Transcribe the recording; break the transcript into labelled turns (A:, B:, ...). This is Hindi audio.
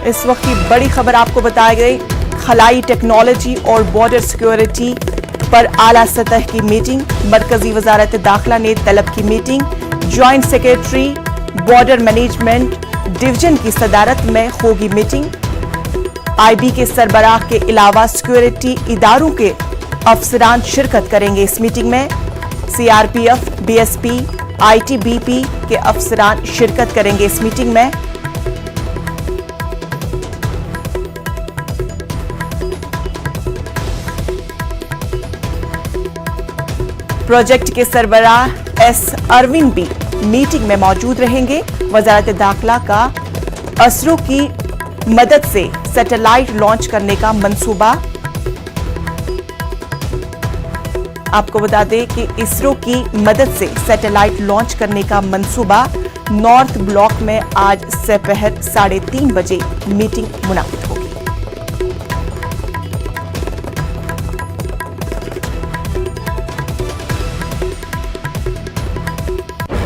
A: इस वक्त की बड़ी खबर आपको बताई गई। खलाई टेक्नोलॉजी और बॉर्डर सिक्योरिटी पर आला सतह की मीटिंग। मरकजी वजारत दाखिला ने तलब की meeting. Joint secretary border management division की सदारत में होगी मीटिंग। आईबी के सरबराह के अलावा सिक्योरिटी इदारों के अफसरान शिरकत करेंगे इस मीटिंग में। सीआरपीएफ, बीएसपी, आईटीबीपी के अफसरान शिरकत करेंगे इस मीटिंग में। प्रोजेक्ट के सरबराह एस अरविंद भी मीटिंग में मौजूद रहेंगे। वजारत दाखिला का असरो की मदद से सैटेलाइट लॉन्च करने का मंसूबा। आपको बता दें कि इसरो की मदद से सैटेलाइट लॉन्च करने का मंसूबा। नॉर्थ ब्लॉक में आज दोपहर 3:30 बजे मीटिंग मुनाकिद।